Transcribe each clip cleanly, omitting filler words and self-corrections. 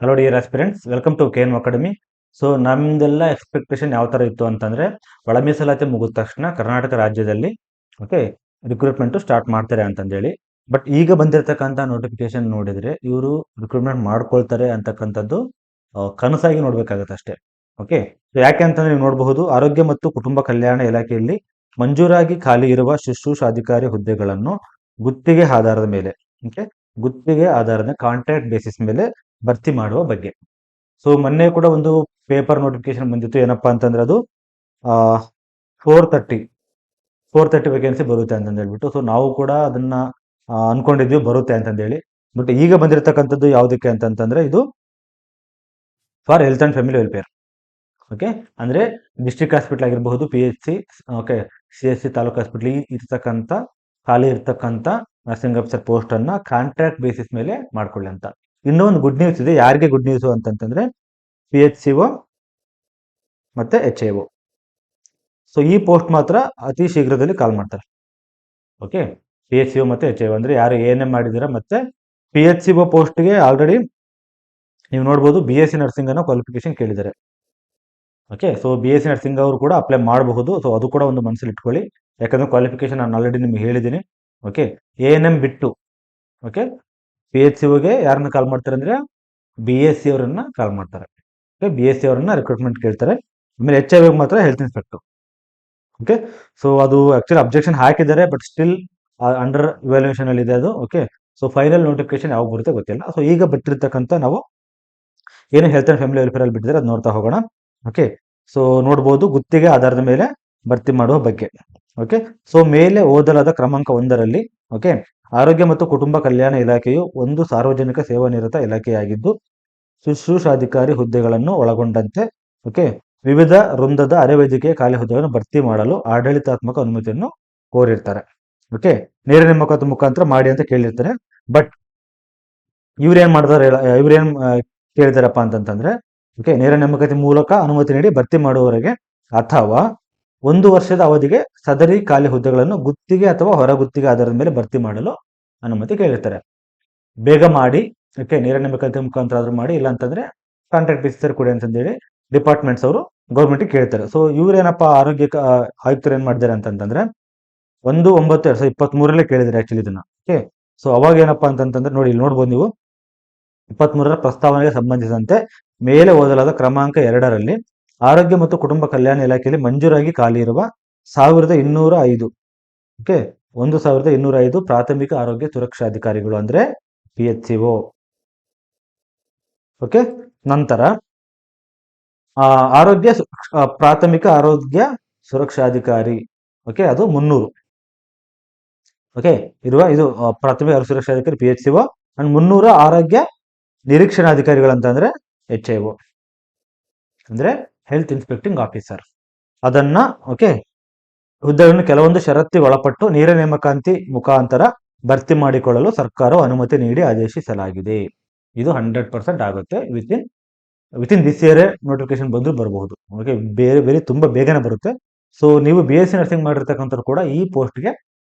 Hello dear aspirants, welcome to KN academy. So ನಮ್ದೆಲ್ಲ expectation ಯಾವ ಥರ ಇತ್ತು ಅಂತಂದರೆ, ಒಳ ಮೀಸಲಾತಿ ಮುಗಿದ ತಕ್ಷಣ ಕರ್ನಾಟಕ ರಾಜ್ಯದಲ್ಲಿ ಓಕೆ ರಿಕ್ರೂಟ್ಮೆಂಟು ಸ್ಟಾರ್ಟ್ ಮಾಡ್ತಾರೆ ಅಂತಂದೇಳಿ. ಬಟ್ ಈಗ ಬಂದಿರತಕ್ಕಂಥ ನೋಟಿಫಿಕೇಶನ್ ನೋಡಿದರೆ ಇವರು ರಿಕ್ರೂಟ್ಮೆಂಟ್ ಮಾಡ್ಕೊಳ್ತಾರೆ ಅಂತಕ್ಕಂಥದ್ದು ಕನಸಾಗಿ ನೋಡಬೇಕಾಗತ್ತೆ ಅಷ್ಟೇ. ಓಕೆ, ಯಾಕೆ ಅಂತಂದರೆ ನೀವು ನೋಡಬಹುದು, ಆರೋಗ್ಯ ಮತ್ತು ಕುಟುಂಬ ಕಲ್ಯಾಣ ಇಲಾಖೆಯಲ್ಲಿ ಮಂಜೂರಾಗಿ ಖಾಲಿ ಇರುವ ಶುಶ್ರೂಷಾಧಿಕಾರಿ ಹುದ್ದೆಗಳನ್ನು ಗುತ್ತಿಗೆ ಆಧಾರದ ಮೇಲೆ ಗುತ್ತಿಗೆ ಆಧಾರದ ಕಾಂಟ್ರಾಕ್ಟ್ ಬೇಸಿಸ್ ಮೇಲೆ ಭರ್ತಿ ಮಾಡುವ ಬಗ್ಗೆ. ಸೊ ಮೊನ್ನೆ ಕೂಡ ಒಂದು ಪೇಪರ್ ನೋಟಿಫಿಕೇಶನ್ ಬಂದಿತ್ತು. ಏನಪ್ಪಾ ಅಂತಂದ್ರೆ ಅದು 430 ವೇಕೆನ್ಸಿ ಬರುತ್ತೆ ಅಂತಂದು ಹೇಳ್ಬಿಟ್ಟು. ಸೊ ನಾವು ಕೂಡ ಅದನ್ನ ಅನ್ಕೊಂಡಿದ್ವಿ ಬರುತ್ತೆ ಅಂತಂದೇಳಿ. ಬಟ್ ಈಗ ಬಂದಿರತಕ್ಕಂಥದ್ದು ಯಾವುದಕ್ಕೆ ಅಂತಂತಂದ್ರೆ ಇದು for health and family welfare. Okay, ಅಂದ್ರೆ ಡಿಸ್ಟ್ರಿಕ್ಟ್ ಹಾಸ್ಪಿಟಲ್ ಆಗಿರಬಹುದು, PHC, okay, CHC, taluk hospital ಇರ್ತಕ್ಕಂಥ ಖಾಲಿ ಇರ್ತಕ್ಕಂಥ ನರ್ಸಿಂಗ್ ಆಫೀಸರ್ ಪೋಸ್ಟ್ ಅನ್ನ ಕಾಂಟ್ರಾಕ್ಟ್ ಬೇಸಿಸ್ ಮೇಲೆ ಮಾಡ್ಕೊಳ್ಳಿ ಅಂತ. ಇನ್ನೊಂದು ಗುಡ್ ನ್ಯೂಸ್ ಇದೆ. ಯಾರಿಗೆ ಗುಡ್ ನ್ಯೂಸ್ ಅಂತಂತಂದ್ರೆ PHCO ಮತ್ತೆ HIO. ಸೊ ಈ ಪೋಸ್ಟ್ ಮಾತ್ರ ಅತಿ ಶೀಘ್ರದಲ್ಲಿ ಕಾಲ್ ಮಾಡ್ತಾರೆ. ಓಕೆ, PHCO ಮತ್ತೆ HIO ಅಂದ್ರೆ ಯಾರು ANM ಮಾಡಿದಾರೆ. ಮತ್ತೆ PHCO ಪೋಸ್ಟ್ಗೆ ಆಲ್ರೆಡಿ ನೀವು ನೋಡ್ಬೋದು BSc ನರ್ಸಿಂಗ್ ಅನ್ನೋ ಕ್ವಾಲಿಫಿಕೇಶನ್ ಕೇಳಿದ್ದಾರೆ. ಓಕೆ, ಸೊ BSc ನರ್ಸಿಂಗ್ ಅವರು ಕೂಡ ಅಪ್ಲೈ ಮಾಡಬಹುದು. ಸೊ ಅದು ಕೂಡ ಒಂದು ಮನಸ್ಸಲ್ಲಿ ಇಟ್ಕೊಳ್ಳಿ, ಯಾಕಂದ್ರೆ ಕ್ವಾಲಿಫಿಕೇಶನ್ ನಾನು ಆಲ್ರೆಡಿ ನಿಮ್ಗೆ ಹೇಳಿದ್ದೀನಿ. ಓಕೆ, ANM ಬಿಟ್ಟು ಓಕೆ PHCOಗೆ ಯಾರನ್ನ ಕಾಲ್ ಮಾಡ್ತಾರೆ ಅಂದ್ರೆ BSc ಅವರನ್ನ ಕಾಲ್ ಮಾಡ್ತಾರೆ. ಓಕೆ, BSc ಅವರನ್ನ ರಿಕ್ರೂಟ್ಮೆಂಟ್ ಕೇಳ್ತಾರೆ. ಆಮೇಲೆ HIO ಮಾತ್ರ ಹೆಲ್ತ್ ಇನ್ಸ್ಪೆಕ್ಟರ್. ಓಕೆ, ಸೊ ಅದು ಆಕ್ಚುಲಿ ಅಬ್ಜೆಕ್ಷನ್ ಹಾಕಿದ್ದಾರೆ, ಬಟ್ ಸ್ಟಿಲ್ ಅಂಡರ್ ಇವ್ಯಾಲ್ಯೂಯೇಷನ್ ಅಲ್ಲಿ ಇದೆ ಅದು. ಓಕೆ, ಸೊ ಫೈನಲ್ ನೋಟಿಫಿಕೇಶನ್ ಯಾವಾಗ ಬರುತ್ತೆ ಗೊತ್ತಿಲ್ಲ. ಸೊ ಈಗ ಬಿಟ್ಟಿರ್ತಕ್ಕಂಥ ನಾವು ಏನು ಹೆಲ್ತ್ ಅಂಡ್ ಫ್ಯಾಮಿಲಿ ವೆಲ್ಫೇರ್ ಅಲ್ಲಿ ಬಿಟ್ಟಿದ್ದಾರೆ ಅದು ನೋಡ್ತಾ ಹೋಗೋಣ. ಓಕೆ, ಸೊ ನೋಡ್ಬೋದು ಗುತ್ತಿಗೆ ಆಧಾರದ ಮೇಲೆ ಭರ್ತಿ ಮಾಡುವ ಬಗ್ಗೆ. ಓಕೆ, ಸೊ ಮೇಲೆ ಓದಲಾದ ಕ್ರಮಾಂಕ 1ರಲ್ಲಿ ಓಕೆ ಆರೋಗ್ಯ ಮತ್ತು ಕುಟುಂಬ ಕಲ್ಯಾಣ ಇಲಾಖೆಯು ಒಂದು ಸಾರ್ವಜನಿಕ ಸೇವಾ ನಿರತ ಇಲಾಖೆಯಾಗಿದ್ದು ಶುಶ್ರೂಷಾಧಿಕಾರಿ ಹುದ್ದೆಗಳನ್ನು ಒಳಗೊಂಡಂತೆ ಓಕೆ ವಿವಿಧ ವೃಂದದ ಅರೆವೈದ್ಯಕೀಯ ಖಾಲಿ ಹುದ್ದೆಗಳನ್ನು ಭರ್ತಿ ಮಾಡಲು ಆಡಳಿತಾತ್ಮಕ ಅನುಮತಿಯನ್ನು ಕೋರಿರ್ತಾರೆ. ಓಕೆ, ನೇರ ನೇಮಕಾತಿ ಮುಖಾಂತರ ಮಾಡಿ ಅಂತ ಕೇಳಿರ್ತಾರೆ. ಬಟ್ ಇವ್ರೇನ್ ಮಾಡ್ತಾರೆ, ಇವ್ರೇನ್ ಕೇಳಿದಾರಪ್ಪ ಅಂತಂತಂದ್ರೆ ಓಕೆ ನೇರ ನೇಮಕಾತಿ ಮೂಲಕ ಅನುಮತಿ ನೀಡಿ ಭರ್ತಿ ಮಾಡುವವರೆಗೆ ಅಥವಾ 1 ವರ್ಷದ ಅವಧಿಗೆ ಸದರಿ ಖಾಲಿ ಹುದ್ದೆಗಳನ್ನು ಗುತ್ತಿಗೆ ಅಥವಾ ಹೊರ ಗುತ್ತಿಗೆ ಆಧಾರದ ಮೇಲೆ ಭರ್ತಿ ಮಾಡಲು ಅನುಮತಿ ಕೇಳಿರ್ತಾರೆ. ಬೇಗ ಮಾಡಿ, ಓಕೆ, ನೇರ ನೇಮಕಾತಿ ಮುಖಾಂತರ ಆದ್ರೂ ಮಾಡಿ, ಇಲ್ಲ ಅಂತಂದ್ರೆ ಕಾಂಟ್ರಾಕ್ಟ್ ಬೇಸಿಸ್ ಕೊಡಿ ಅಂತಂದೇಳಿ ಡಿಪಾರ್ಟ್ಮೆಂಟ್ಸ್ ಅವರು ಗೌರ್ಮೆಂಟ್ಗೆ ಕೇಳ್ತಾರೆ. ಸೊ ಇವ್ರೇನಪ್ಪ ಆರೋಗ್ಯ ಆಯುಕ್ತರು ಏನ್ ಮಾಡಿದ್ದಾರೆ ಅಂತಂತಂದ್ರೆ 1/9/2023 ಕೇಳಿದ್ದಾರೆ ಆಕ್ಚುಲಿ ಇದನ್ನ. ಓಕೆ, ಸೊ ಅವಾಗ ಏನಪ್ಪಾ ಅಂತಂತಂದ್ರೆ ನೋಡಿ, ಇಲ್ಲಿ ನೋಡ್ಬೋದು ನೀವು 23ರ ಪ್ರಸ್ತಾವನೆಗೆ ಸಂಬಂಧಿಸಿದಂತೆ ಮೇಲೆ ಓದಲಾದ ಕ್ರಮಾಂಕ 2ರಲ್ಲಿ ಆರೋಗ್ಯ ಮತ್ತು ಕುಟುಂಬ ಕಲ್ಯಾಣ ಇಲಾಖೆಯಲ್ಲಿ ಮಂಜೂರಾಗಿ ಖಾಲಿ ಇರುವ 1205 ಓಕೆ 1205 ಪ್ರಾಥಮಿಕ ಆರೋಗ್ಯ ಸುರಕ್ಷಾಧಿಕಾರಿಗಳು ಅಂದ್ರೆ PHCO. ಓಕೆ, ನಂತರ ಪ್ರಾಥಮಿಕ ಆರೋಗ್ಯ ಸುರಕ್ಷಾಧಿಕಾರಿ ಓಕೆ ಅದು 300 ಓಕೆ ಇರುವ ಇದು ಪ್ರಾಥಮಿಕ ಆರೋಗ್ಯ ಸುರಕ್ಷಾಧಿಕಾರಿ PHCO ಅಂಡ್ 300 ಆರೋಗ್ಯ ನಿರೀಕ್ಷಣಾಧಿಕಾರಿಗಳಂತಂದ್ರೆ HIO ಅಂದ್ರೆ ಹೆಲ್ತ್ ಇನ್ಸ್ಪೆಕ್ಟಿಂಗ್ ಆಫೀಸರ್. ಅದನ್ನ ಓಕೆ ಹುದ್ದೆಗಳನ್ನು ಕೆಲವೊಂದು ಷರತ್ತಿಗೆ ಒಳಪಟ್ಟು ನೇರ ನೇಮಕಾತಿ ಮುಖಾಂತರ ಭರ್ತಿ ಮಾಡಿಕೊಳ್ಳಲು ಸರ್ಕಾರವು ಅನುಮತಿ ನೀಡಿ ಆದೇಶಿಸಲಾಗಿದೆ. ಇದು 100% ಆಗುತ್ತೆ. ವಿತಿನ್ ದಿಸ್ ಇಯರ್ ನೋಟಿಫಿಕೇಶನ್ ಬಂದರೂ ಬರಬಹುದು. ಓಕೆ, ಬೇರೆ ತುಂಬಾ ಬೇಗನೆ ಬರುತ್ತೆ. ಸೊ ನೀವು BSc ನರ್ಸಿಂಗ್ ಮಾಡಿರ್ತಕ್ಕಂಥವ್ರು ಕೂಡ ಈ ಪೋಸ್ಟ್ಗೆ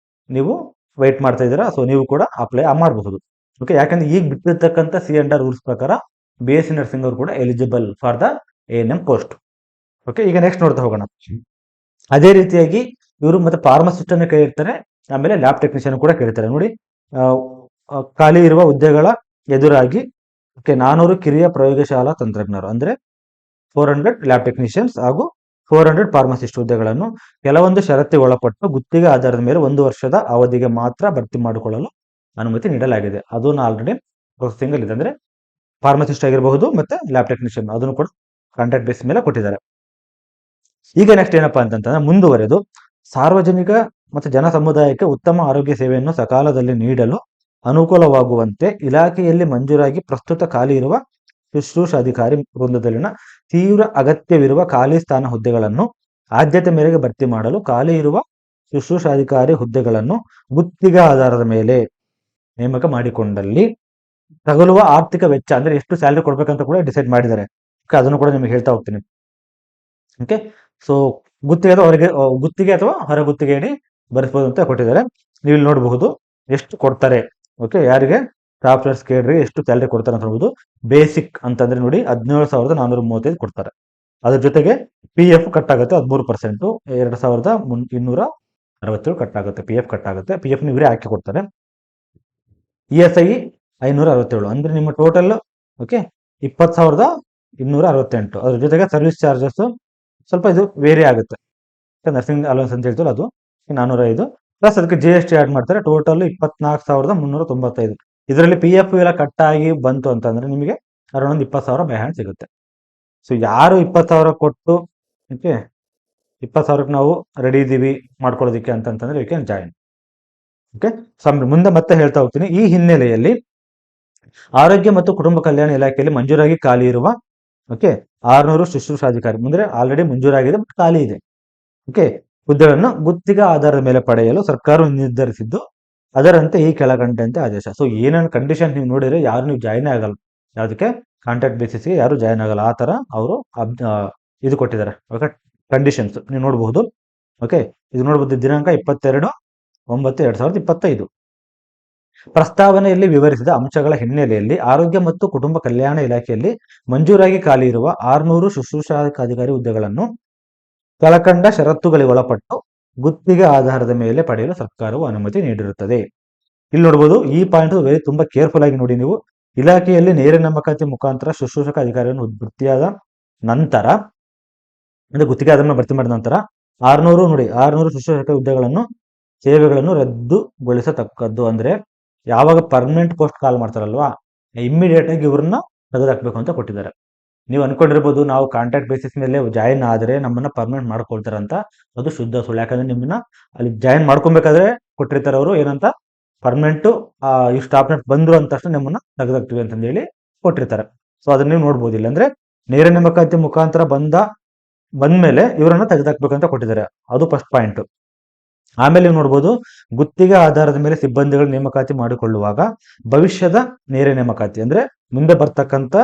ನೀವು ವೆಯ್ಟ್ ಮಾಡ್ತಾ ಇದ್ದೀರಾ. ಸೊ ನೀವು ಕೂಡ ಅಪ್ಲೈ ಮಾಡಬಹುದು. ಓಕೆ, ಯಾಕಂದ್ರೆ ಈಗ ಬಿಟ್ಟಿರ್ತಕ್ಕಂಥ C&R ರೂಲ್ಸ್ ಪ್ರಕಾರ BSc ನರ್ಸಿಂಗ್ ಅವರು ಕೂಡ eligible for the ANM post. Okay, ಈಗ ನೆಕ್ಸ್ಟ್ ನೋಡ್ತಾ ಹೋಗೋಣ. ಅದೇ ರೀತಿಯಾಗಿ ಇವರು ಮತ್ತೆ ಫಾರ್ಮಸಿಸ್ಟ್ ಅನ್ನು ಕೇಳಿರ್ತಾರೆ, ಆಮೇಲೆ ಲ್ಯಾಬ್ ಟೆಕ್ನಿಷಿಯನ್ ಕೂಡ ಕೇಳ್ತಾರೆ. ನೋಡಿ, ಖಾಲಿ ಇರುವ ಹುದ್ದೆಗಳ ಎದುರಾಗಿ ಓಕೆ 400 ಕಿರಿಯ ಪ್ರಯೋಗಶಾಲಾ ತಂತ್ರಜ್ಞರು ಅಂದ್ರೆ 400 ಲ್ಯಾಬ್ ಟೆಕ್ನಿಷಿಯನ್ಸ್ ಹಾಗೂ 400 ಫಾರ್ಮಸಿಸ್ಟ್ ಹುದ್ದೆಗಳನ್ನು ಕೆಲವೊಂದು ಷರತ್ತಿಗೆ ಒಳಪಟ್ಟು ಗುತ್ತಿಗೆ ಆಧಾರದ ಮೇಲೆ 1 ವರ್ಷದ ಅವಧಿಗೆ ಮಾತ್ರ ಭರ್ತಿ ಮಾಡಿಕೊಳ್ಳಲು ಅನುಮತಿ ನೀಡಲಾಗಿದೆ. ಅದನ್ನು ಆಲ್ರೆಡಿ ಪ್ರೊಸೆಸಿಂಗ್ ಅಲ್ಲಿ ಇದೆ. ಅಂದ್ರೆ ಫಾರ್ಮಸಿಸ್ಟ್ ಆಗಿರಬಹುದು ಮತ್ತೆ ಲ್ಯಾಬ್ ಟೆಕ್ನಿಷಿಯನ್ ಅದನ್ನು ಕೂಡ ಕಾಂಟ್ರಾಕ್ಟ್ ಬೇಸ್ ಮೇಲೆ ಕೊಟ್ಟಿದ್ದಾರೆ. ಈಗ ನೆಕ್ಸ್ಟ್ ಏನಪ್ಪಾ ಅಂತಂತಂದ್ರೆ ಮುಂದುವರೆದು ಸಾರ್ವಜನಿಕ ಮತ್ತು ಜನ ಸಮುದಾಯಕ್ಕೆ ಉತ್ತಮ ಆರೋಗ್ಯ ಸೇವೆಯನ್ನು ಸಕಾಲದಲ್ಲಿ ನೀಡಲು ಅನುಕೂಲವಾಗುವಂತೆ ಇಲಾಖೆಯಲ್ಲಿ ಮಂಜೂರಾಗಿ ಪ್ರಸ್ತುತ ಖಾಲಿ ಇರುವ ಶುಶ್ರೂಷಾಧಿಕಾರಿ ವೃಂದದಲ್ಲಿನ ತೀವ್ರ ಅಗತ್ಯವಿರುವ ಖಾಲಿ ಸ್ಥಾನ ಹುದ್ದೆಗಳನ್ನು ಆದ್ಯತೆ ಮೇರೆಗೆ ಭರ್ತಿ ಮಾಡಲು ಖಾಲಿ ಇರುವ ಶುಶ್ರೂಷಾಧಿಕಾರಿ ಹುದ್ದೆಗಳನ್ನು ಗುತ್ತಿಗೆ ಆಧಾರದ ಮೇಲೆ ನೇಮಕ ಮಾಡಿಕೊಂಡಲ್ಲಿ ತಗಲುವ ಆರ್ಥಿಕ ವೆಚ್ಚ ಅಂದ್ರೆ ಎಷ್ಟು ಸ್ಯಾಲರಿ ಕೊಡ್ಬೇಕಂತ ಕೂಡ ಡಿಸೈಡ್ ಮಾಡಿದ್ದಾರೆ. ಅದನ್ನು ಕೂಡ ನಿಮಗೆ ಹೇಳ್ತಾ ಹೋಗ್ತೀನಿ. ಓಕೆ, ಸೊ ಗುತ್ತಿಗೆ ಅಥವಾ ಹೊರ ಗುತ್ತಿಗೆ ಭರಿಸಬಹುದು ಅಂತ ಕೊಟ್ಟಿದ್ದಾರೆ. ನೀವು ಇಲ್ಲಿ ನೋಡಬಹುದು ಎಷ್ಟು ಕೊಡ್ತಾರೆ. ಓಕೆ, ಯಾರಿಗೆ ಸ್ಟಾಫ್ ನರ್ಸ್ ಕೇಳ್ರಿ ಎಷ್ಟು ಸ್ಯಾಲರಿ ಕೊಡ್ತಾರೆ ಅಂತ ನೋಡ್ಬೋದು. ಬೇಸಿಕ್ ಅಂತಂದ್ರೆ ನೋಡಿ 17,435 ಕೊಡ್ತಾರೆ. ಅದ್ರ ಜೊತೆಗೆ ಪಿ ಎಫ್ ಕಟ್ ಆಗುತ್ತೆ 13%, 2,267 ಕಟ್ ಆಗುತ್ತೆ, ಪಿ ಎಫ್ ಕಟ್ ಆಗುತ್ತೆ. ಪಿ ಎಫ್ ಇವರೇ ಹಾಕಿ ಕೊಡ್ತಾರೆ. ಇ ಎಸ್ ಐ 567, ಅಂದ್ರೆ ನಿಮ್ಮ ಟೋಟಲ್ ಓಕೆ 20,268. ಅದ್ರ ಜೊತೆಗೆ ಸರ್ವಿಸ್ ಚಾರ್ಜಸ್ ಸ್ವಲ್ಪ ಇದು ವೇರಿ ಆಗುತ್ತೆ. ನರ್ಸಿಂಗ್ ಅಲೌನ್ಸ್ ಅಂತ ಹೇಳ್ತಾರೆ, ಅದು 405 ಪ್ಲಸ್ ಅದಕ್ಕೆ ಜಿ ಎಸ್ ಟಿ ಆಡ್ ಮಾಡ್ತಾರೆ. ಟೋಟಲ್ 24,395. ಇದರಲ್ಲಿ ಪಿ ಎಫ್ ಎಲ್ಲ ಕಟ್ ಆಗಿ ಬಂತು ಅಂತಂದ್ರೆ ನಿಮಗೆ ಅರೌಂಡ್ 20,000 ಬೈ ಹ್ಯಾಂಡ್ ಸಿಗುತ್ತೆ. ಸೊ ಯಾರು 20,000 ಕೊಟ್ಟು ಓಕೆ 20,000ಕ್ಕೆ ನಾವು ರೆಡಿ ಇದ್ದೀವಿ ಮಾಡ್ಕೊಳ್ಳೋದಕ್ಕೆ ಅಂತಂತಂದ್ರೆ you can join. Okay, so ಮುಂದೆ ಮತ್ತೆ ಹೇಳ್ತಾ ಹೋಗ್ತೀನಿ. ಈ ಹಿನ್ನೆಲೆಯಲ್ಲಿ ಆರೋಗ್ಯ ಮತ್ತು ಕುಟುಂಬ ಕಲ್ಯಾಣ ಇಲಾಖೆಯಲ್ಲಿ ಮಂಜೂರಾಗಿ ಖಾಲಿ ಇರುವ ಓಕೆ 600 ಶುಶ್ರೂಷಾಧಿಕಾರಿ ಮುಂದೆ ಆಲ್ರೆಡಿ ಮಂಜೂರಾಗಿದೆ, ಬಟ್ ಖಾಲಿ ಇದೆ ಓಕೆ ಹುದ್ದೆಗಳನ್ನು ಗುತ್ತಿಗೆ ಆಧಾರದ ಮೇಲೆ ಪಡೆಯಲು ಸರ್ಕಾರವು ನಿರ್ಧರಿಸಿದ್ದು, ಅದರಂತೆ ಈ ಕೆಳಕಂಡಂತೆ ಆದೇಶ. ಸೊ ಏನೇನು ಕಂಡೀಷನ್ ನೀವು ನೋಡಿದ್ರೆ ಯಾರು ನೀವು ಜಾಯಿನ್ ಆಗಲ್ಲ, ಯಾವುದಕ್ಕೆ ಕಾಂಟ್ರಾಕ್ಟ್ ಬೇಸಿಸ್ಗೆ ಯಾರು ಜಾಯಿನ್ ಆಗಲ್ಲ. ಆ ತರ ಅವರು ಇದು ಕೊಟ್ಟಿದ್ದಾರೆ ಓಕೆ ಕಂಡೀಷನ್ಸ್ ನೀವು ನೋಡಬಹುದು. ಓಕೆ, ಇದು ನೋಡಬಹುದು ದಿನಾಂಕ 22/9/2025. ಪ್ರಸ್ತಾವನೆಯಲ್ಲಿ ವಿವರಿಸಿದ ಅಂಶಗಳ ಹಿನ್ನೆಲೆಯಲ್ಲಿ ಆರೋಗ್ಯ ಮತ್ತು ಕುಟುಂಬ ಕಲ್ಯಾಣ ಇಲಾಖೆಯಲ್ಲಿ ಮಂಜೂರಾಗಿ ಖಾಲಿ ಇರುವ 600 ಶುಶ್ರೂಷಾಧಿಕಾರಿ ಹುದ್ದೆಗಳನ್ನು ಕೆಳಕಂಡ ಷರತ್ತುಗಳಿಗೆ ಒಳಪಟ್ಟು ಗುತ್ತಿಗೆ ಆಧಾರದ ಮೇಲೆ ಪಡೆಯಲು ಸರ್ಕಾರವು ಅನುಮತಿ ನೀಡಿರುತ್ತದೆ. ಇಲ್ಲಿ ನೋಡಬಹುದು, ಈ ಪಾಯಿಂಟ್ ವೆರಿ ತುಂಬಾ ಕೇರ್ಫುಲ್ ಆಗಿ ನೋಡಿ ನೀವು. ಇಲಾಖೆಯಲ್ಲಿ ನೇರ ನೇಮಕಾತಿ ಮುಖಾಂತರ ಶುಶ್ರೂಷಕ ಅಧಿಕಾರಿಯನ್ನು ಭರ್ತಿಯಾದ ನಂತರ ಅಂದ್ರೆ ಗುತ್ತಿಗೆ ಆಧಾರ ಭರ್ತಿ ಮಾಡಿದ ನಂತರ 600 ನೋಡಿ 600 ಶುಶ್ರೂಷಕ ಹುದ್ದೆಗಳನ್ನು ಸೇವೆಗಳನ್ನು ರದ್ದುಗೊಳಿಸತಕ್ಕದ್ದು. ಅಂದ್ರೆ ಯಾವಾಗ ಪರ್ಮನೆಂಟ್ ಪೋಸ್ಟ್ ಕಾಲ್ ಮಾಡ್ತಾರಲ್ವಾ, ಇಮ್ಮಿಡಿಯೇಟ್ ಆಗಿ ಇವ್ರನ್ನ ತೆಗೆದಾಕ್ಬೇಕು ಅಂತ ಕೊಟ್ಟಿದ್ದಾರೆ. ನೀವು ಅನ್ಕೊಂಡಿರ್ಬೋದು ನಾವು ಕಾಂಟ್ರಾಕ್ಟ್ ಬೇಸಿಸ್ ಮೇಲೆ ಜಾಯಿನ್ ಆದ್ರೆ ನಮ್ಮನ್ನ ಪರ್ಮನೆಂಟ್ ಮಾಡ್ಕೊಳ್ತಾರೆ ಅಂತ. ಅದು ಶುದ್ಧ ಸುಳ್ಳು. ಯಾಕಂದ್ರೆ ನಿಮ್ಮನ್ನ ಅಲ್ಲಿ ಜಾಯಿನ್ ಮಾಡ್ಕೊಬೇಕಾದ್ರೆ ಕೊಟ್ಟಿರ್ತಾರೆ ಅವರು ಏನಂತ, ಪರ್ಮನೆಂಟ್ ಈ ಸ್ಟಾಫ್ ನರ್ಸ್ ಬಂದ್ರು ಅಂತ ತಕ್ಷಣ ನಿಮ್ಮನ್ನ ತೆಗೆದಾಕ್ತಿವಿ ಅಂತ ಹೇಳಿ ಕೊಟ್ಟಿರ್ತಾರೆ. ಸೊ ಅದನ್ನ ನೀವು ನೋಡ್ಬೋದು. ಇಲ್ಲ ಅಂದ್ರೆ ನೇರ ನೇಮಕಾತಿ ಮುಖಾಂತರ ಬಂದ್ಮೇಲೆ ಇವರನ್ನ ತೆಗೆದಾಕ್ಬೇಕಂತ ಕೊಟ್ಟಿದ್ದಾರೆ. ಅದು ಫಸ್ಟ್ ಪಾಯಿಂಟ್. ಆಮೇಲೆ ನೀವು ನೋಡ್ಬೋದು, ಗುತ್ತಿಗೆ ಆಧಾರದ ಮೇಲೆ ಸಿಬ್ಬಂದಿಗಳ ನೇಮಕಾತಿ ಮಾಡಿಕೊಳ್ಳುವಾಗ ಭವಿಷ್ಯದ ನೇರ ನೇಮಕಾತಿ ಅಂದ್ರೆ ಮುಂದೆ ಬರ್ತಕ್ಕಂಥ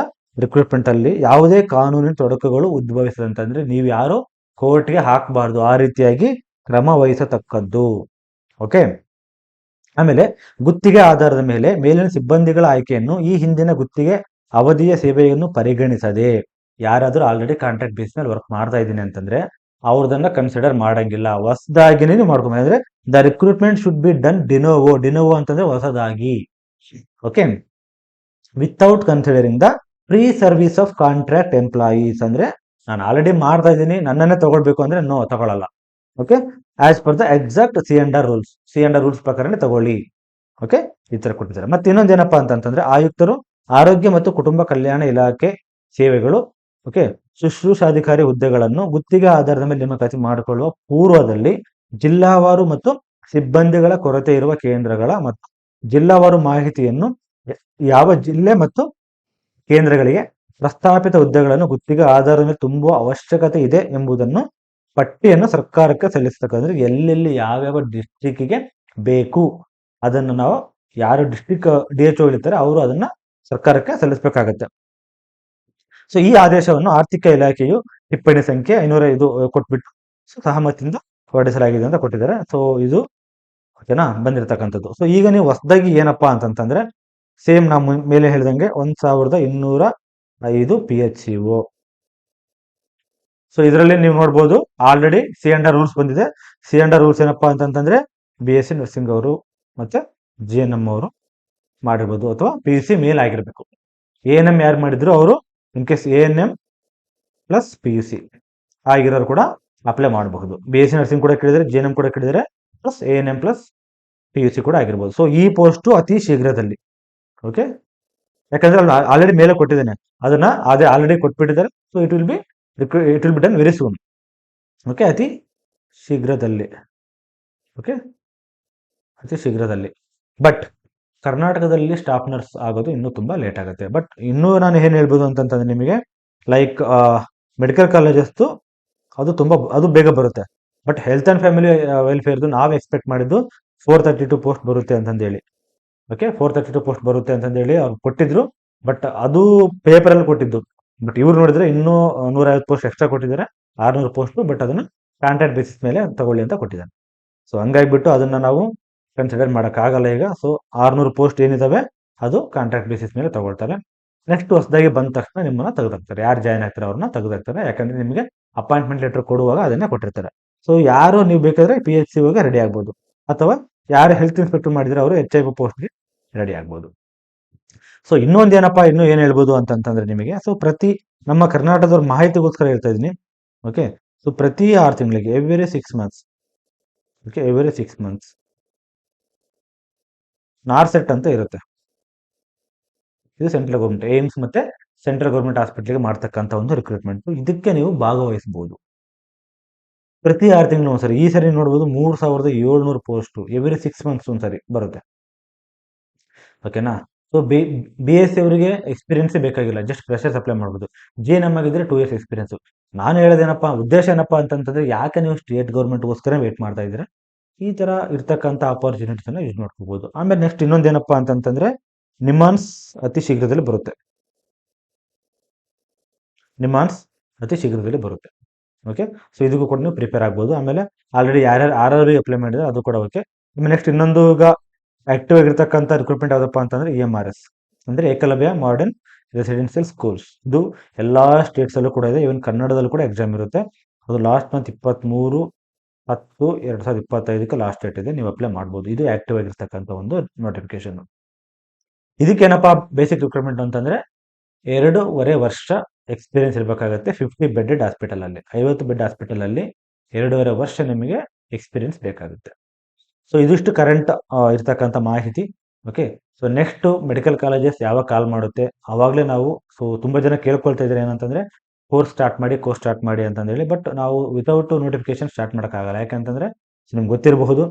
ರಿಕ್ರೂಟ್ಮೆಂಟ್ ಅಲ್ಲಿ ಯಾವುದೇ ಕಾನೂನಿನ ತೊಡಕುಗಳು ಉದ್ಭವಿಸದಂತಂದ್ರೆ ನೀವು ಯಾರು ಕೋರ್ಟ್ಗೆ ಹಾಕಬಾರ್ದು, ಆ ರೀತಿಯಾಗಿ ಕ್ರಮ ವಹಿಸತಕ್ಕದ್ದು. ಓಕೆ, ಆಮೇಲೆ ಗುತ್ತಿಗೆ ಆಧಾರದ ಮೇಲೆ ಮೇಲಿನ ಸಿಬ್ಬಂದಿಗಳ ಆಯ್ಕೆಯನ್ನು ಈ ಹಿಂದಿನ ಗುತ್ತಿಗೆ ಅವಧಿಯ ಸೇವೆಯನ್ನು ಪರಿಗಣಿಸದೆ, ಯಾರಾದ್ರೂ ಆಲ್ರೆಡಿ ಕಾಂಟ್ರಾಕ್ಟ್ ಬೇಸ್ ಮೇಲೆ ವರ್ಕ್ ಮಾಡ್ತಾ ಇದ್ದೀನಿ ಅಂತಂದ್ರೆ ಅವ್ರದನ್ನ ಕನ್ಸಿಡರ್ ಮಾಡಂಗಿಲ್ಲ. ಹೊಸದಾಗಿನೇ ನೀವು ಮಾಡ್ಕೊಂಬ ಅಂದ್ರೆ the recruitment should be done de novo ಅಂತಂದ್ರೆ ಹೊಸದಾಗಿ. Okay, without considering the pre service of contract employees. ಅಂದ್ರೆ ನಾನು ಆಲ್ರೆಡಿ ಮಾಡ್ತಾ ಇದ್ದೀನಿ, ನನ್ನನ್ನೇ ತಗೊಳ್ಬೇಕು ಅಂದ್ರೆ ನೋ ತಗೊಳ್ಳಲ್ಲ. Okay, as per the exact ಸಿ ಅಂಡರ್ ರೂಲ್ಸ್ ಪ್ರಕಾರನೇ ತಗೊಳ್ಳಿ. ಓಕೆ, ಈ ತರ ಕೊಟ್ಟಿದ್ದಾರೆ. ಮತ್ತೆ ಇನ್ನೊಂದೇನಪ್ಪಾ ಅಂತಂದ್ರೆ ಆಯುಕ್ತರು ಆರೋಗ್ಯ ಮತ್ತು ಕುಟುಂಬ ಕಲ್ಯಾಣ ಇಲಾಖೆ ಸೇವೆಗಳು ಓಕೆ ಶುಶ್ರೂಷಾಧಿಕಾರಿ ಹುದ್ದೆಗಳನ್ನು ಗುತ್ತಿಗೆ ಆಧಾರದ ಮೇಲೆ ನೇಮಕಾತಿ ಮಾಡಿಕೊಳ್ಳುವ ಪೂರ್ವದಲ್ಲಿ ಜಿಲ್ಲಾವಾರು ಮತ್ತು ಸಿಬ್ಬಂದಿಗಳ ಕೊರತೆ ಇರುವ ಕೇಂದ್ರಗಳ ಮತ್ತು ಜಿಲ್ಲಾವಾರು ಮಾಹಿತಿಯನ್ನು ಯಾವ ಜಿಲ್ಲೆ ಮತ್ತು ಕೇಂದ್ರಗಳಿಗೆ ಪ್ರಸ್ತಾಪಿತ ಹುದ್ದೆಗಳನ್ನು ಗುತ್ತಿಗೆ ಆಧಾರದ ಮೇಲೆ ತುಂಬುವ ಅವಶ್ಯಕತೆ ಇದೆ ಎಂಬುದನ್ನು ಪಟ್ಟಿಯನ್ನು ಸರ್ಕಾರಕ್ಕೆ ಸಲ್ಲಿಸತಕ್ಕಂದ್ರೆ ಎಲ್ಲೆಲ್ಲಿ ಯಾವ್ಯಾವ ಡಿಸ್ಟ್ರಿಕ್ಗೆ ಬೇಕು ಅದನ್ನು ನಾವು ಯಾರು ಡಿಸ್ಟ್ರಿಕ್ಟ್ DHO ಇರ್ತಾರೆ ಅವರು ಅದನ್ನ ಸರ್ಕಾರಕ್ಕೆ ಸಲ್ಲಿಸಬೇಕಾಗತ್ತೆ. ಸೊ ಈ ಆದೇಶವನ್ನು ಆರ್ಥಿಕ ಇಲಾಖೆಯು ಟಿಪ್ಪಣಿ ಸಂಖ್ಯೆ 505 ಕೊಟ್ಬಿಟ್ಟು ಸಹಮತಿಯಿಂದ ಹೊರಡಿಸಲಾಗಿದೆ ಅಂತ ಕೊಟ್ಟಿದ್ದಾರೆ. ಸೊ ಇದು ಓಕೆನಾ ಬಂದಿರತಕ್ಕಂಥದ್ದು. ಸೊ ಈಗ ನೀವು ಹೊಸದಾಗಿ ಏನಪ್ಪಾ ಅಂತಂದ್ರೆ ಸೇಮ್ ನಾವು ಮೇಲೆ ಹೇಳಿದಂಗೆ 1,205 PHCO. ಸೊ ಇದರಲ್ಲಿ ನೀವು ನೋಡ್ಬೋದು ಆಲ್ರೆಡಿ ಸಿ ಅಂಡರ್ ರೂಲ್ಸ್ ಬಂದಿದೆ. ಸಿ ಅಂಡರ್ ರೂಲ್ಸ್ ಏನಪ್ಪಾ ಅಂತಂದ್ರೆ BSc ನರ್ಸಿಂಗ್ ಅವರು ಮತ್ತೆ GNM ಅವರು ಮಾಡಿರ್ಬೋದು, ಅಥವಾ PUC ಮೇಲ್ ಆಗಿರ್ಬೇಕು. ANM ಯಾರು ಮಾಡಿದ್ರು ಅವರು in case ANM plus PUC ಆಗಿರೋರು ಕೂಡ ಅಪ್ಲೈ ಮಾಡಬಹುದು. BSc ನರ್ಸಿಂಗ್ ಕೂಡ ಕೇಳಿದರೆ, GNM ಕೂಡ ಕೇಳಿದರೆ, ಪ್ಲಸ್ ANM ಪ್ಲಸ್ PUC ಕೂಡ ಆಗಿರ್ಬೋದು. ಸೊ ಈ ಪೋಸ್ಟ್ ಅತಿ ಶೀಘ್ರದಲ್ಲಿ ಓಕೆ, ಯಾಕಂದ್ರೆ ಆಲ್ರೆಡಿ ಮೇಲೆ ಕೊಟ್ಟಿದ್ದೇನೆ ಅದನ್ನ ಅದೇ ಆಲ್ರೆಡಿ ಕೊಟ್ಬಿಟ್ಟಿದ್ದಾರೆ. So it will be done very soon. Okay, ಅತಿ ಶೀಘ್ರದಲ್ಲಿ. ಓಕೆ, ಅತಿ ಶೀಘ್ರದಲ್ಲಿ. ಬಟ್ ಕರ್ನಾಟಕದಲ್ಲಿ ಸ್ಟಾಫ್ ನರ್ಸ್ ಆಗೋದು ಇನ್ನೂ ತುಂಬಾ ಲೇಟ್ ಆಗುತ್ತೆ. ಬಟ್ ಇನ್ನೂ ನಾನು ಏನ್ ಹೇಳ್ಬೋದು ಅಂತಂದ್ರೆ ನಿಮಗೆ ಲೈಕ್ ಮೆಡಿಕಲ್ ಕಾಲೇಜಸ್ ಅದು ಬೇಗ ಬರುತ್ತೆ. ಬಟ್ ಹೆಲ್ತ್ ಅಂಡ್ ಫ್ಯಾಮಿಲಿ ವೆಲ್ಫೇರ್ದು ನಾವು ಎಕ್ಸ್ಪೆಕ್ಟ್ ಮಾಡಿದ್ದು 432 ಪೋಸ್ಟ್ ಬರುತ್ತೆ ಅಂತಂದೇಳಿ. ಓಕೆ, 432 ಪೋಸ್ಟ್ ಬರುತ್ತೆ ಅಂತಂದೇಳಿ ಅವ್ರು ಕೊಟ್ಟಿದ್ರು. ಬಟ್ ಅದು ಪೇಪರ್ ಅಲ್ಲಿ ಕೊಟ್ಟಿದ್ದು. ಬಟ್ ಇವ್ರು ನೋಡಿದ್ರೆ ಇನ್ನೂ 150 ಪೋಸ್ಟ್ ಎಕ್ಸ್ಟ್ರಾ ಕೊಟ್ಟಿದ್ದಾರೆ, 600 ಪೋಸ್ಟ್. ಬಟ್ ಅದನ್ನ ಕಾಂಟ್ರಾಕ್ಟ್ ಬೇಸಿಸ್ ಮೇಲೆ ತಗೊಳ್ಳಿ ಅಂತ ಕೊಟ್ಟಿದ್ದಾರೆ. ಸೊ ಹಂಗಾಗಿಬಿಟ್ಟು ಅದನ್ನ ನಾವು ಕನ್ಸಿಡರ್ ಮಾಡಕ್ ಆಗಲ್ಲ ಈಗ. ಸೊ 600 ಪೋಸ್ಟ್ ಏನಿದಾವೆ ಅದು ಕಾಂಟ್ರಾಕ್ಟ್ ಬೇಸಿಸ್ ಮೇಲೆ ತಗೊಳ್ತಾರೆ. ನೆಕ್ಸ್ಟ್ ಹೊಸದಾಗಿ ಬಂದ ತಕ್ಷಣ ನಿಮ್ಮನ್ನ ತೆಗೆದಾಕ್ತಾರೆ. ಯಾರು ಜಾಯ್ನ್ ಆಗ್ತಾರೆ ಅವ್ರನ್ನ ತೆಗೆದಾಕ್ತಾರೆ. ಯಾಕಂದ್ರೆ ನಿಮಗೆ ಅಪಾಯಿಂಟ್ಮೆಂಟ್ ಲೆಟರ್ ಕೊಡುವಾಗ ಅದನ್ನೇ ಕೊಟ್ಟಿರ್ತಾರೆ. ಸೊ ಯಾರು ನೀವು ಬೇಕಾದ್ರೆ PHC ಹೋಗಿ ರೆಡಿ ಆಗ್ಬೋದು, ಅಥವಾ ಯಾರು ಹೆಲ್ತ್ ಇನ್ಸ್ಪೆಕ್ಟರ್ ಮಾಡಿದ್ರೆ ಅವರು HIV ಪೋಸ್ಟ್ಗೆ ರೆಡಿ ಆಗ್ಬೋದು. ಸೊ ಇನ್ನೊಂದೇನಪ್ಪ, ಇನ್ನೂ ಏನು ಹೇಳ್ಬೋದು ಅಂತಂತಂದ್ರೆ ನಿಮಗೆ, ಸೊ ಪ್ರತಿ ನಮ್ಮ ಕರ್ನಾಟಕದವ್ರ ಮಾಹಿತಿಗೋಸ್ಕರ ಹೇಳ್ತಾ ಇದ್ದೀನಿ. ಓಕೆ, ಸೊ ಪ್ರತಿ 6 ತಿಂಗಳಿಗೆ, every 6 months, okay, every 6 months NORCET ಅಂತ ಇರುತ್ತೆ. ಇದು ಸೆಂಟ್ರಲ್ ಗೌರ್ಮೆಂಟ್ ಏಮ್ಸ್ ಮತ್ತೆ ಸೆಂಟ್ರಲ್ ಗೌರ್ಮೆಂಟ್ ಹಾಸ್ಪಿಟ್ಲಿಗೆ ಮಾಡ್ತಕ್ಕಂಥ ಒಂದು ರಿಕ್ರೂಟ್ಮೆಂಟ್. ಇದಕ್ಕೆ ನೀವು ಭಾಗವಹಿಸಬಹುದು ಪ್ರತಿ 6 ತಿಂಗಳು ಒಂದ್ಸರಿ. ಈ ಸರಿ ನೋಡ್ಬೋದು 3700 ಪೋಸ್ಟ್ ಎವ್ರಿ 6 ಮಂತ್ಸ್ ಒಂದ್ಸರಿ ಬರುತ್ತೆ. ಓಕೆನಾ. ಸೊ BSc ಅವರಿಗೆ ಎಕ್ಸ್ಪೀರಿಯನ್ಸೇ ಬೇಕಾಗಿಲ್ಲ, ಜಸ್ಟ್ ಫ್ರೆಶರ್ಸ್ ಅಪ್ಲೈ ಮಾಡ್ಬೋದು. GNM ಆಗಿದ್ರೆ 2 years ಎಕ್ಸ್ಪೀರಿಯನ್ಸ್. ನಾನು ಹೇಳೋದೇನಪ್ಪ, ಉದ್ದೇಶ ಏನಪ್ಪ ಅಂತಂತಂದ್ರೆ, ಯಾಕೆ ನೀವು ಸ್ಟೇಟ್ ಗೌರ್ಮೆಂಟ್ಗೋಸ್ಕರ ವೇಟ್ ಮಾಡ್ತಾ ಇದ್ದೀರಾ, ಈ ತರ ಇರ್ತಕ್ಕಂಥ ಅಪಾರ್ಚುನಿಟೀಸ್ ಯೂಸ್ ಮಾಡ್ಕೋಬಹುದು. ಆಮೇಲೆ ನೆಕ್ಸ್ಟ್ ಇನ್ನೊಂದೇನಪ್ಪ ಅಂತಂತಂದ್ರೆ, ನಿಮಾನ್ಸ್ ಅತಿ ಶೀಘ್ರದಲ್ಲಿ ಬರುತ್ತೆ. ನಿಮಾನ್ಸ್ ಅತಿ ಶೀಘ್ರದಲ್ಲಿ ಬರುತ್ತೆ. ಓಕೆ, ಸೊ ಇದಕ್ಕೂ ಕೂಡ ನೀವು ಪ್ರಿಪೇರ್ ಆಗ್ಬೋದು. ಆಮೇಲೆ ಆಲ್ರೆಡಿ ಯಾರ್ಯಾರು ಅಪ್ಲೈ ಮಾಡಿದ್ರೆ ಅದು ಕೂಡ ಓಕೆ. ನೆಕ್ಸ್ಟ್ ಇನ್ನೊಂದು ಈಗ ಆಕ್ಟಿವ್ ಆಗಿರ್ತಕ್ಕಂಥ ರಿಕ್ರೂಟ್ಮೆಂಟ್ ಯಾವುದಪ್ಪ ಅಂತಂದ್ರೆ EMRS, ಅಂದ್ರೆ ಏಕಲವ್ಯ ಮಾಡರ್ನ್ ರೆಸಿಡೆನ್ಷಿಯಲ್ ಸ್ಕೂಲ್ಸ್. ಇದು ಎಲ್ಲಾ ಸ್ಟೇಟ್ಸ್ ಅಲ್ಲೂ ಕೂಡ ಇದೆ. ಇವನ್ ಕನ್ನಡದಲ್ಲೂ ಕೂಡ ಎಕ್ಸಾಮ್ ಇರುತ್ತೆ. ಅದು ಲಾಸ್ಟ್ ಮಂತ್ 23/10/2025 ಲಾಸ್ಟ್ ಡೇಟ್ ಇದೆ. ನೀವು ಅಪ್ಲೈ ಮಾಡ್ಬೋದು. ಇದು ಆಕ್ಟಿವ್ ಆಗಿರ್ತಕ್ಕಂಥ ಒಂದು ನೋಟಿಫಿಕೇಶನ್. ಇದಕ್ಕೇನಪ್ಪ ಬೇಸಿಕ್ ರಿಕ್ರೂಟ್ಮೆಂಟ್ ಅಂತಂದ್ರೆ 2.5 ವರ್ಷ ಎಕ್ಸ್ಪೀರಿಯನ್ಸ್ ಇರಬೇಕಾಗುತ್ತೆ. 50 ಬೆಡೆಡ್ ಹಾಸ್ಪಿಟಲ್ ಅಲ್ಲಿ, 50 ಬೆಡ್ ಹಾಸ್ಪಿಟಲ್ ಅಲ್ಲಿ 2.5 ವರ್ಷ ನಿಮಗೆ ಎಕ್ಸ್ಪೀರಿಯನ್ಸ್ ಬೇಕಾಗುತ್ತೆ. ಸೊ ಇದಿಷ್ಟು ಕರೆಂಟ್ ಇರ್ತಕ್ಕಂಥ ಮಾಹಿತಿ. Okay, so next medical colleges ಯಾವಾಗ ಕಾಲ್ ಮಾಡುತ್ತೆ ಅವಾಗಲೇ ನಾವು, ಸೊ ತುಂಬಾ ಜನ ಕೇಳ್ಕೊಳ್ತಾ ಇದ್ದಾರೆ ಏನಂತಂದ್ರೆ, ಕೋರ್ಸ್ ಸ್ಟಾರ್ಟ್ ಮಾಡಿ ಅಂತಂದೇಳಿ. ಬಟ್ ನಾವು ವಿತೌಟ್ ನೋಟಿಫಿಕೇಶನ್ ಸ್ಟಾರ್ಟ್ ಮಾಡೋಕ್ಕಾಗಲ್ಲ. ಯಾಕಂತಂದ್ರೆ ನಿಮ್ಗೆ ಗೊತ್ತಿರಬಹುದು.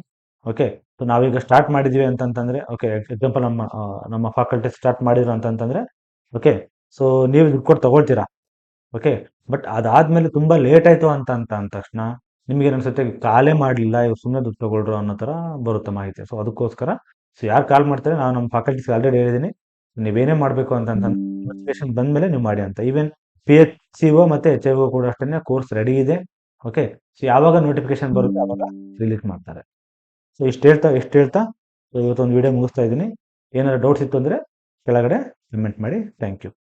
ಓಕೆ, ಸೊ ನಾವೀಗ ಸ್ಟಾರ್ಟ್ ಮಾಡಿದ್ವಿ ಅಂತಂತಂದ್ರೆ, ಓಕೆ, ಎಕ್ಸಾಂಪಲ್ ನಮ್ಮ ಫ್ಯಾಕಲ್ಟಿ ಸ್ಟಾರ್ಟ್ ಮಾಡಿದ್ರು ಅಂತಂತಂದ್ರೆ, ಓಕೆ, ಸೊ ನೀವು ದುಡ್ಡು ಕೊಟ್ಟು ತಗೊಳ್ತೀರಾ. ಓಕೆ, ಬಟ್ ಅದಾದ್ಮೇಲೆ ತುಂಬಾ ಲೇಟ್ ಆಯ್ತು ಅಂತ ಅಂದ ತಕ್ಷಣ ನಿಮ್ಗೆ ಅನ್ಸುತ್ತೆ ಕಾಲೇ ಮಾಡಲಿಲ್ಲ, ಇವ್ರು ಸುಮ್ಮನೆ ದುಡ್ಡು ತಗೊಳ್ರು ಅನ್ನೋ ತರ ಬರುತ್ತೆ ಮಾಹಿತಿ. ಸೊ ಅದಕ್ಕೋಸ್ಕರ, ಸೊ ಯಾರು ಕಾಲ್ ಮಾಡ್ತಾರೆ, ನಾನು ನಮ್ಮ ಫ್ಯಾಕಲ್ಟೀಸ್ ಆಲ್ರೆಡಿ ಹೇಳಿದ್ದೀನಿ, ನೀವೇನೇ ಮಾಡಬೇಕು ಅಂತಂದ್ರೆ ನೋಟಿಫಿಕೇಶನ್ ಬಂದ್ಮೇಲೆ ನೀವು ಮಾಡಿ ಅಂತ. ಈವನ್ PHCO ಮತ್ತೆ HIO ಕೂಡ ಅಷ್ಟೇ ಕೋರ್ಸ್ ರೆಡಿ ಇದೆ. ಓಕೆ, ಸೊ ಯಾವಾಗ ನೋಟಿಫಿಕೇಶನ್ ಬರುತ್ತೆ ಅವಾಗ ರಿಲೀಸ್ ಮಾಡ್ತಾರೆ. ಸೊ ಎಷ್ಟು ಹೇಳ್ತಾ ಇವತ್ತೊಂದು ವಿಡಿಯೋ ಮುಗಿಸ್ತಾ ಇದ್ದೀನಿ. ಏನಾದ್ರು ಡೌಟ್ಸ್ ಇತ್ತು ಅಂದ್ರೆ ಕೆಳಗಡೆ ಕಮೆಂಟ್ ಮಾಡಿ. Thank you.